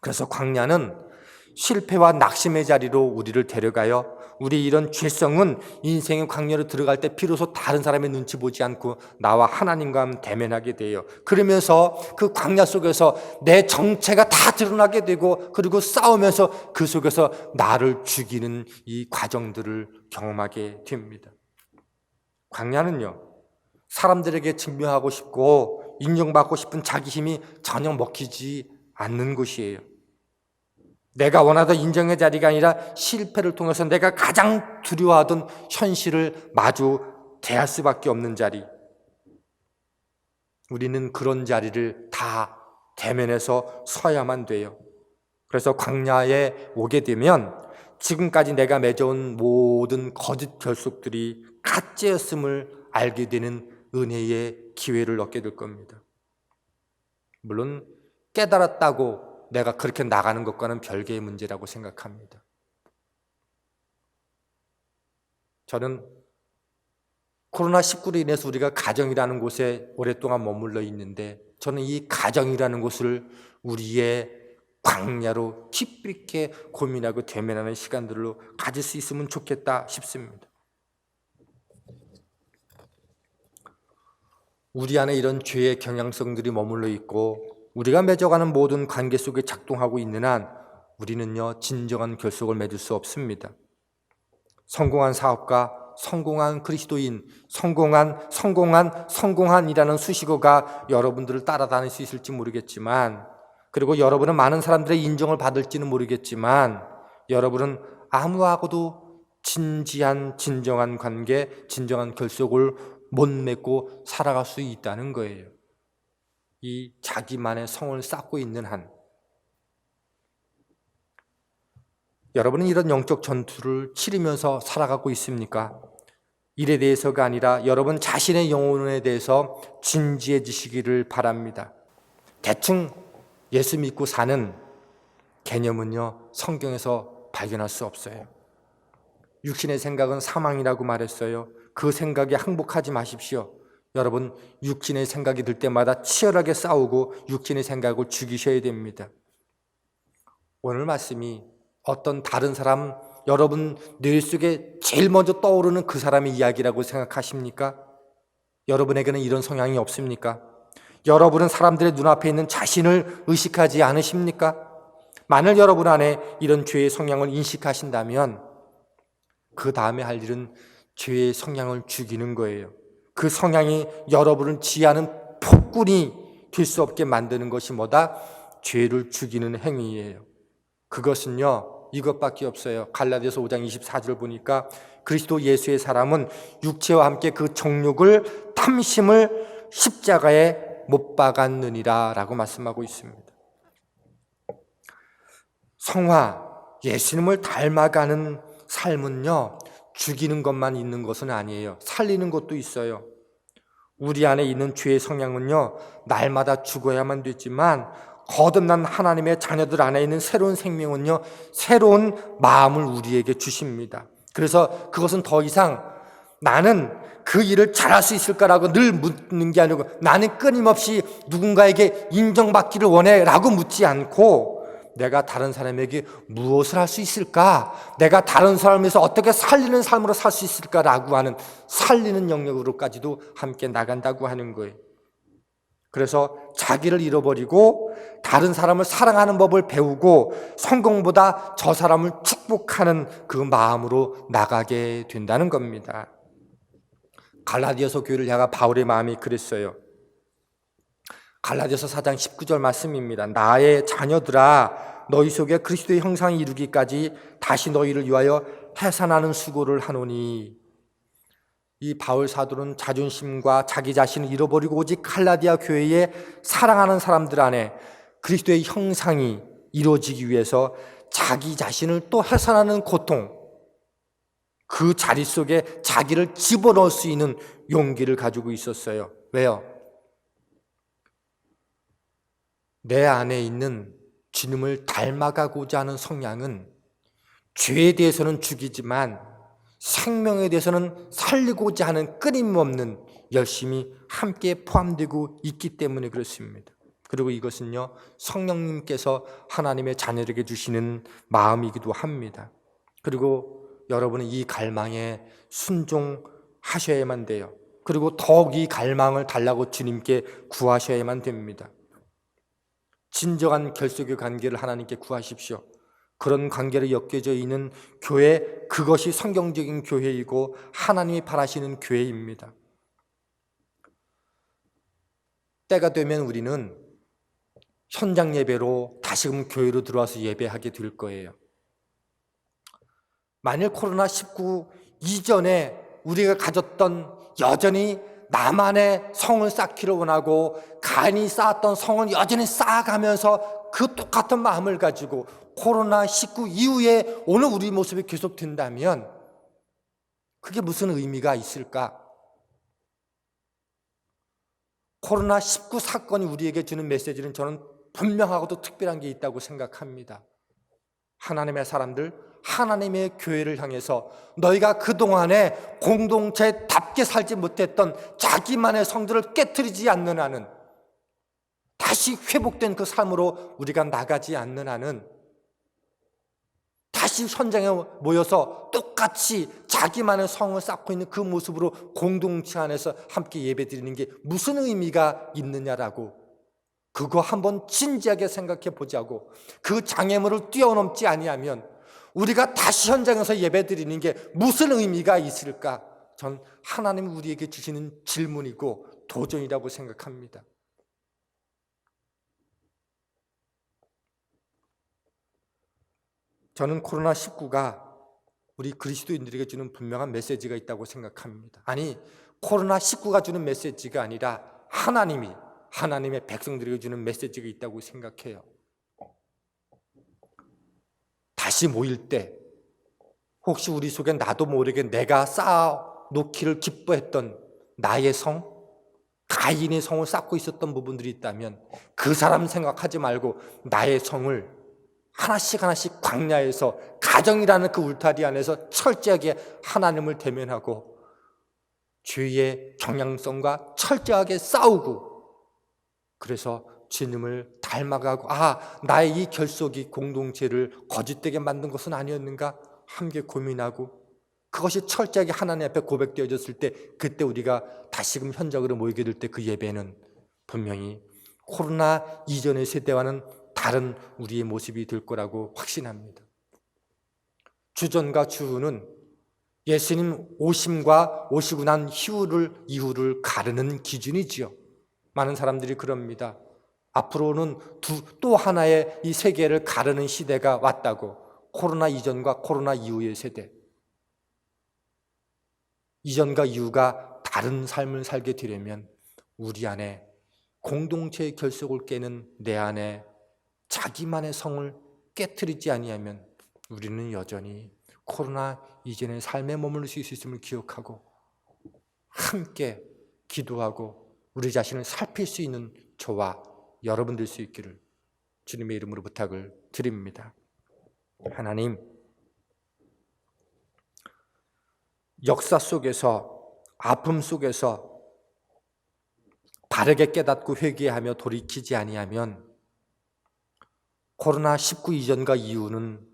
그래서 광야는 실패와 낙심의 자리로 우리를 데려가요. 우리 이런 죄성은 인생의 광야로 들어갈 때 비로소 다른 사람의 눈치 보지 않고 나와 하나님과 대면하게 돼요. 그러면서 그 광야 속에서 내 정체가 다 드러나게 되고 그리고 싸우면서 그 속에서 나를 죽이는 이 과정들을 경험하게 됩니다. 광야는요, 사람들에게 증명하고 싶고 인정받고 싶은 자기 힘이 전혀 먹히지 않는 곳이에요. 내가 원하던 인정의 자리가 아니라 실패를 통해서 내가 가장 두려워하던 현실을 마주 대할 수밖에 없는 자리. 우리는 그런 자리를 다 대면해서 서야만 돼요. 그래서 광야에 오게 되면 지금까지 내가 맺어온 모든 거짓 결속들이 가짜였음을 알게 되는 은혜의 기회를 얻게 될 겁니다. 물론 깨달았다고 내가 그렇게 나가는 것과는 별개의 문제라고 생각합니다. 저는 코로나19로 인해서 우리가 가정이라는 곳에 오랫동안 머물러 있는데 저는 이 가정이라는 곳을 우리의 광야로 깊이 있게 고민하고 대면하는 시간들로 가질 수 있으면 좋겠다 싶습니다. 우리 안에 이런 죄의 경향성들이 머물러 있고 우리가 맺어가는 모든 관계 속에 작동하고 있는 한 우리는요, 진정한 결속을 맺을 수 없습니다. 성공한 사업가, 성공한 그리스도인, 성공한이라는 수식어가 여러분들을 따라다닐 수 있을지 모르겠지만, 그리고 여러분은 많은 사람들의 인정을 받을지는 모르겠지만, 여러분은 아무하고도 진정한 관계, 진정한 결속을 못 맺고 살아갈 수 있다는 거예요. 이 자기만의 성을 쌓고 있는 한. 여러분은 이런 영적 전투를 치르면서 살아가고 있습니까? 일에 대해서가 아니라 여러분 자신의 영혼에 대해서 진지해지시기를 바랍니다. 대충 예수 믿고 사는 개념은요, 성경에서 발견할 수 없어요. 육신의 생각은 사망이라고 말했어요. 그 생각에 항복하지 마십시오. 여러분, 육신의 생각이 들 때마다 치열하게 싸우고 육신의 생각을 죽이셔야 됩니다. 오늘 말씀이 어떤 다른 사람, 여러분 뇌 속에 제일 먼저 떠오르는 그 사람의 이야기라고 생각하십니까? 여러분에게는 이런 성향이 없습니까? 여러분은 사람들의 눈앞에 있는 자신을 의식하지 않으십니까? 만일 여러분 안에 이런 죄의 성향을 인식하신다면 그 다음에 할 일은 죄의 성향을 죽이는 거예요. 그 성향이 여러분을 지하는 폭군이 될 수 없게 만드는 것이 뭐다? 죄를 죽이는 행위예요. 그것은요, 이것밖에 없어요. 갈라디아서 5장 24절 보니까 그리스도 예수의 사람은 육체와 함께 그 정욕을, 탐심을 십자가에 못 박았느니라 라고 말씀하고 있습니다. 성화, 예수님을 닮아가는 삶은요, 죽이는 것만 있는 것은 아니에요. 살리는 것도 있어요. 우리 안에 있는 죄의 성향은요, 날마다 죽어야만 되지만 거듭난 하나님의 자녀들 안에 있는 새로운 생명은요, 새로운 마음을 우리에게 주십니다. 그래서 그것은 더 이상 나는 그 일을 잘할 수 있을까라고 늘 묻는 게 아니고, 나는 끊임없이 누군가에게 인정받기를 원해 라고 묻지 않고, 내가 다른 사람에게 무엇을 할 수 있을까? 내가 다른 사람에서 어떻게 살리는 삶으로 살 수 있을까라고 하는 살리는 영역으로까지도 함께 나간다고 하는 거예요. 그래서 자기를 잃어버리고 다른 사람을 사랑하는 법을 배우고 성공보다 저 사람을 축복하는 그 마음으로 나가게 된다는 겁니다. 갈라디아서 교회를 향한 바울의 마음이 그랬어요. 갈라디아서 4장 19절 말씀입니다. 나의 자녀들아, 너희 속에 그리스도의 형상이 이루기까지 다시 너희를 위하여 해산하는 수고를 하노니. 이 바울 사도는 자존심과 자기 자신을 잃어버리고 오직 갈라디아 교회에 사랑하는 사람들 안에 그리스도의 형상이 이루어지기 위해서 자기 자신을 또 해산하는 고통, 그 자리 속에 자기를 집어넣을 수 있는 용기를 가지고 있었어요. 왜요? 내 안에 있는 주님을 닮아가고자 하는 성향은 죄에 대해서는 죽이지만 생명에 대해서는 살리고자 하는 끊임없는 열심이 함께 포함되고 있기 때문에 그렇습니다. 그리고 이것은요, 성령님께서 하나님의 자녀에게 주시는 마음이기도 합니다. 그리고 여러분은 이 갈망에 순종하셔야만 돼요. 그리고 더욱 이 갈망을 달라고 주님께 구하셔야만 됩니다. 진정한 결속의 관계를 하나님께 구하십시오. 그런 관계를 엮여져 있는 교회, 그것이 성경적인 교회이고 하나님이 바라시는 교회입니다. 때가 되면 우리는 현장 예배로 다시금 교회로 들어와서 예배하게 될 거예요. 만일 코로나19 이전에 우리가 가졌던 여전히 나만의 성을 쌓기를 원하고 가인이 쌓았던 성을 여전히 쌓아가면서 그 똑같은 마음을 가지고 코로나19 이후에 오늘 우리 모습이 계속된다면 그게 무슨 의미가 있을까? 코로나19 사건이 우리에게 주는 메시지는 저는 분명하고도 특별한 게 있다고 생각합니다. 하나님의 사람들, 하나님의 교회를 향해서 너희가 그동안에 공동체답게 살지 못했던 자기만의 성들을 깨트리지 않는 한은, 다시 회복된 그 삶으로 우리가 나가지 않는 한은, 다시 현장에 모여서 똑같이 자기만의 성을 쌓고 있는 그 모습으로 공동체 안에서 함께 예배드리는 게 무슨 의미가 있느냐라고, 그거 한번 진지하게 생각해 보자고. 그 장애물을 뛰어넘지 아니하면 우리가 다시 현장에서 예배드리는 게 무슨 의미가 있을까? 전 하나님이 우리에게 주시는 질문이고 도전이라고 생각합니다. 저는 코로나19가 우리 그리스도인들에게 주는 분명한 메시지가 있다고 생각합니다. 아니, 코로나19가 주는 메시지가 아니라 하나님의 백성들에게 주는 메시지가 있다고 생각해요. 다시 모일 때 혹시 우리 속에 나도 모르게 내가 쌓아놓기를 기뻐했던 나의 성, 가인의 성을 쌓고 있었던 부분들이 있다면 그 사람 생각하지 말고 나의 성을 하나씩 하나씩 광야에서 가정이라는 그 울타리 안에서 철저하게 하나님을 대면하고 죄의 경향성과 철저하게 싸우고, 그래서 주님을 닮아가고, 나의 이 결속이 공동체를 거짓되게 만든 것은 아니었는가 함께 고민하고, 그것이 철저하게 하나님 앞에 고백되어졌을 때, 그때 우리가 다시금 현장으로 모이게 될 때 그 예배는 분명히 코로나 이전의 세대와는 다른 우리의 모습이 될 거라고 확신합니다. 주전과 주후는 예수님 오심과 오시고 난 이후를 가르는 기준이지요. 많은 사람들이 그럽니다. 앞으로는 또 하나의 이 세계를 가르는 시대가 왔다고. 코로나 이전과 코로나 이후의 세대. 이전과 이후가 다른 삶을 살게 되려면 우리 안에 공동체의 결속을 깨는 내 안에 자기만의 성을 깨트리지 아니하면 우리는 여전히 코로나 이전의 삶에 머무를 수 있음을 기억하고 함께 기도하고 우리 자신을 살필 수 있는 저와 여러분 될 수 있기를 주님의 이름으로 부탁을 드립니다. 하나님, 역사 속에서, 아픔 속에서 바르게 깨닫고 회개하며 돌이키지 아니하면 코로나19 이전과 이후는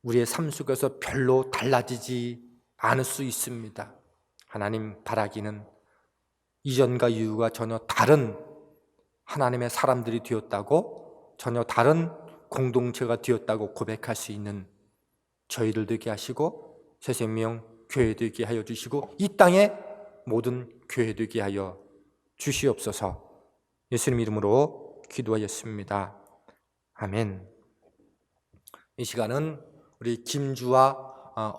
우리의 삶 속에서 별로 달라지지 않을 수 있습니다. 하나님, 바라기는 이전과 이후가 전혀 다른 하나님의 사람들이 되었다고, 전혀 다른 공동체가 되었다고 고백할 수 있는 저희들 되게 하시고, 새생명 교회 되게 하여 주시고, 이 땅의 모든 교회 되게 하여 주시옵소서. 예수님 이름으로 기도하였습니다. 아멘. 이 시간은 우리 김주아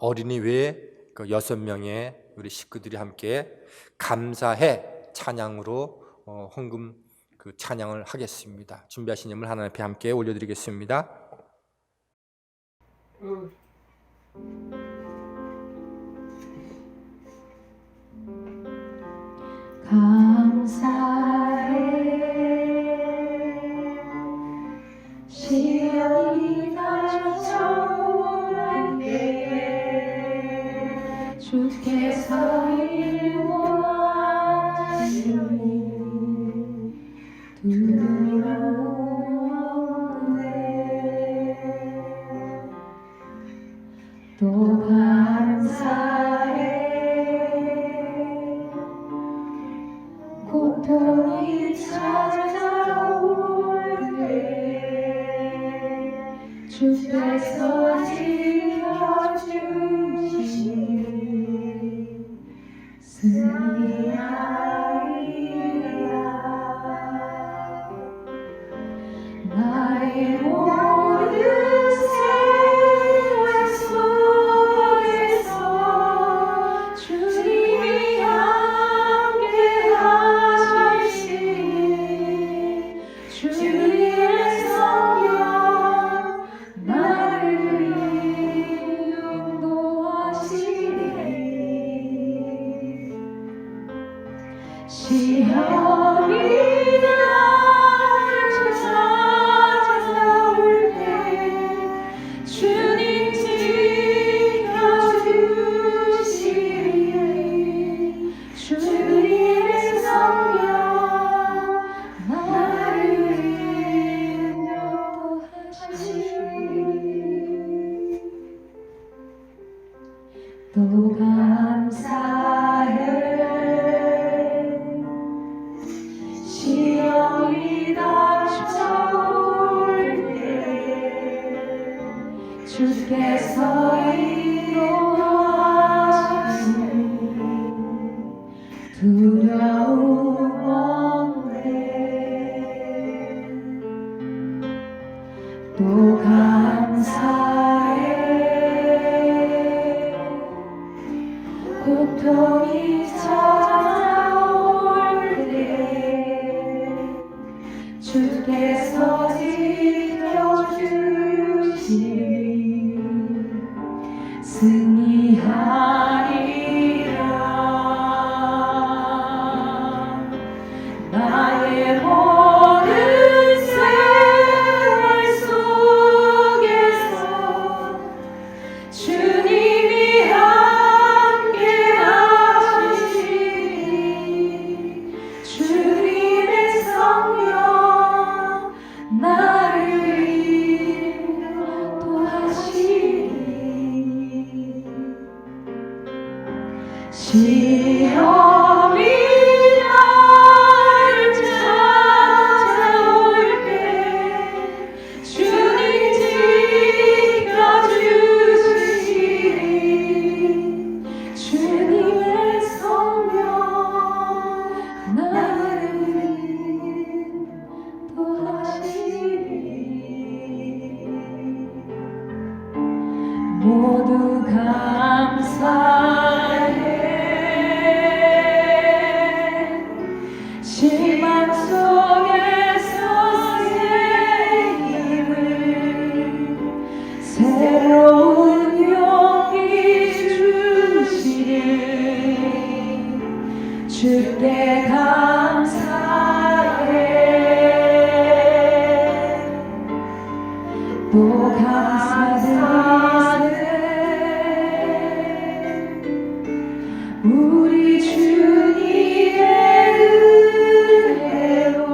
어린이 외에 6명의 우리 식구들이 함께 감사해 찬양으로 헌금 찬양을 하겠습니다. 준비하신 예물 하나님 앞에 함께 올려드리겠습니다. 감사해 시험이 다가올 때에 주께서 인도하시니 두려움없네. 또 감사해 고통이 찾아올 때 주께서 지켜주시니 승리하리라. 나의 모든 생활 속에서 주님이 함께 하시니 주의 성령 나를 인도하시니 시험이 나를 찾아올 때 주님 지켜주시니 주의 성령 나를 인도하시니 또 감사해 시험이 닥쳐올 때 주께서 인도하시니 두려움 없네. 또 감사해 고통이 찾아올 때 주께서 지켜주시니 승리하리라. 나의 모든 생활 속 모두 감사해. 실망 속에서 새 힘을, 새로운 용기 주시니 주께 감사해. 또 감사드리세. 우리 주님의 은혜로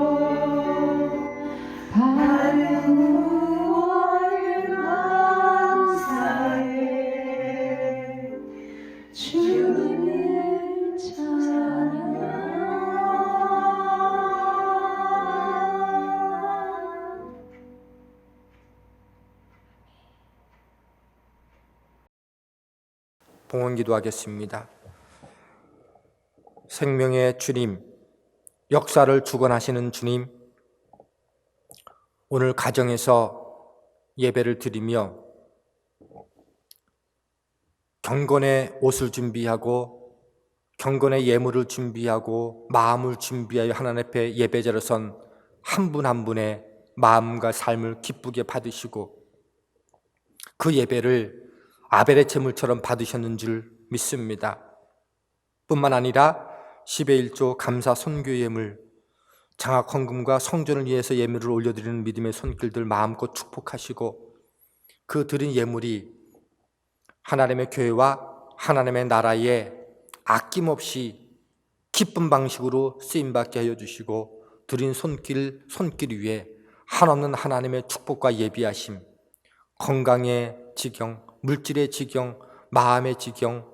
받은 구원을 감사해. 주님을 찬양. 봉헌기도하겠습니다. 생명의 주님, 역사를 주관하시는 주님, 오늘 가정에서 예배를 드리며 경건의 옷을 준비하고 경건의 예물을 준비하고 마음을 준비하여 하나님 앞에 예배자로 선 한 분 한 분의 마음과 삶을 기쁘게 받으시고 그 예배를 아벨의 제물처럼 받으셨는 줄 믿습니다. 뿐만 아니라 10의 1조 감사 선교 예물, 장학 헌금과 성전을 위해서 예물을 올려드리는 믿음의 손길들 마음껏 축복하시고 그 드린 예물이 하나님의 교회와 하나님의 나라에 아낌없이 기쁜 방식으로 쓰임받게 하여 주시고 드린 손길 위에 한없는 하나님의 축복과 예비하심, 건강의 지경, 물질의 지경, 마음의 지경,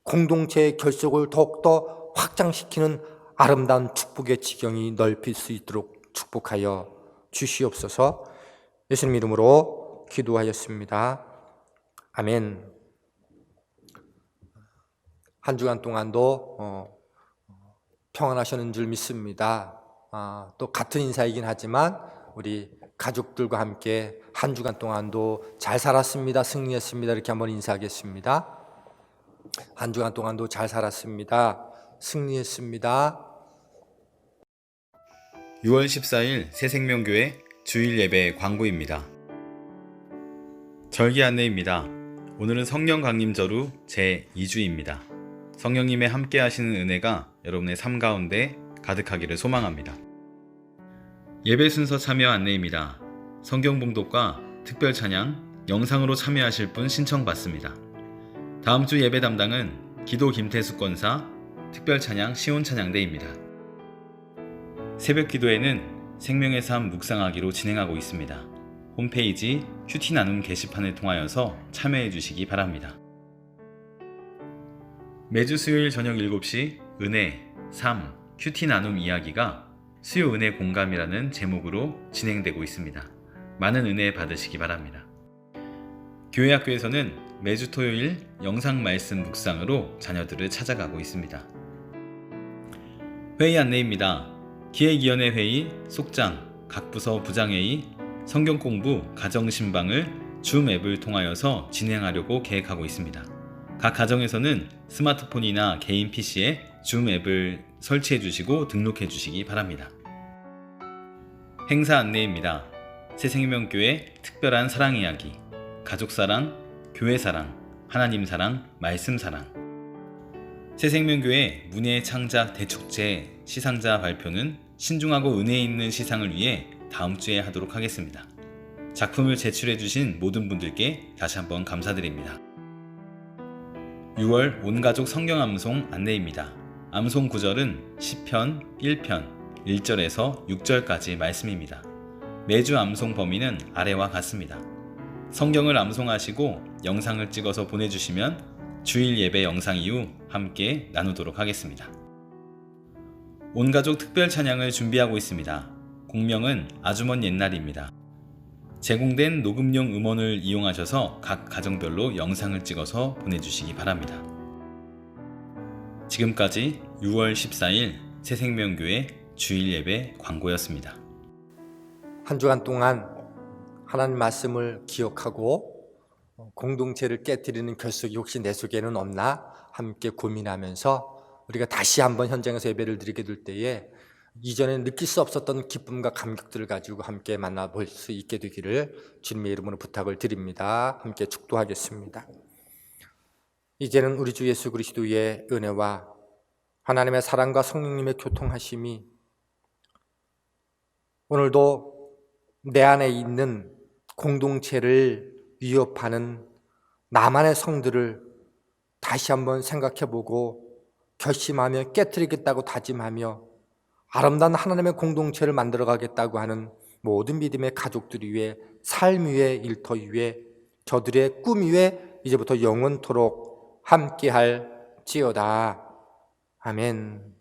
공동체의 결속을 더욱더 확장시키는 아름다운 축복의 지경이 넓힐 수 있도록 축복하여 주시옵소서. 예수님 이름으로 기도하였습니다. 아멘. 한 주간 동안도 평안하셨는 줄 믿습니다. 또 같은 인사이긴 하지만 우리 가족들과 함께 한 주간 동안도 잘 살았습니다, 승리했습니다 이렇게 한번 인사하겠습니다. 한 주간 동안도 잘 살았습니다, 승리했습니다. 6월 14일 새생명교회 주일 예배 광고입니다. 절기 안내입니다. 오늘은 성령 강림절후 제2주입니다. 성령님의 함께 하시는 은혜가 여러분의 삶 가운데 가득하기를 소망합니다. 예배 순서 참여 안내입니다. 성경 봉독과 특별 찬양, 영상으로 참여하실 분 신청받습니다. 다음 주 예배 담당은 기도 김태수 권사, 특별 찬양 시온 찬양대입니다. 새벽 기도회는 생명의 삶 묵상하기로 진행하고 있습니다. 홈페이지 큐티 나눔 게시판을 통하여서 참여해 주시기 바랍니다. 매주 수요일 저녁 7시 은혜, 삶, 큐티 나눔 이야기가 수요 은혜 공감이라는 제목으로 진행되고 있습니다. 많은 은혜 받으시기 바랍니다. 교회 학교에서는 매주 토요일 영상 말씀 묵상으로 자녀들을 찾아가고 있습니다. 회의 안내입니다. 기획위원회 회의, 속장, 각 부서 부장회의, 성경 공부, 가정신방을 줌 앱을 통하여서 진행하려고 계획하고 있습니다. 각 가정에서는 스마트폰이나 개인 PC에 줌 앱을 설치해 주시고 등록해 주시기 바랍니다. 행사 안내입니다. 새생명교회 특별한 사랑 이야기, 가족사랑, 교회사랑, 하나님사랑, 말씀사랑. 새생명교회 문예 창작 대축제 시상자 발표는 신중하고 은혜 있는 시상을 위해 다음 주에 하도록 하겠습니다. 작품을 제출해 주신 모든 분들께 다시 한번 감사드립니다. 6월 온가족 성경 암송 안내입니다. 암송 구절은 시편 1편 1절에서 6절까지 말씀입니다. 매주 암송 범위는 아래와 같습니다. 성경을 암송하시고 영상을 찍어서 보내주시면 주일 예배 영상 이후 함께 나누도록 하겠습니다. 온가족 특별 찬양을 준비하고 있습니다. 공명은 아주 먼 옛날입니다. 제공된 녹음용 음원을 이용하셔서 각 가정별로 영상을 찍어서 보내주시기 바랍니다. 지금까지 6월 14일 새생명교회 주일 예배 광고였습니다. 한 주간 동안 하나님 말씀을 기억하고 공동체를 깨뜨리는 결속이 혹시 내 속에는 없나 함께 고민하면서 우리가 다시 한번 현장에서 예배를 드리게 될 때에 이전에 느낄 수 없었던 기쁨과 감격들을 가지고 함께 만나볼 수 있게 되기를 주님의 이름으로 부탁을 드립니다. 함께 축도하겠습니다. 이제는 우리 주 예수 그리스도의 은혜와 하나님의 사랑과 성령님의 교통하심이 오늘도 내 안에 있는 공동체를 위협하는 나만의 성들을 다시 한번 생각해보고 결심하며 깨뜨리겠다고 다짐하며 아름다운 하나님의 공동체를 만들어가겠다고 하는 모든 믿음의 가족들 위해, 삶 위에, 일터 위에, 저들의 꿈 위에 이제부터 영원토록 함께할지어다. 아멘.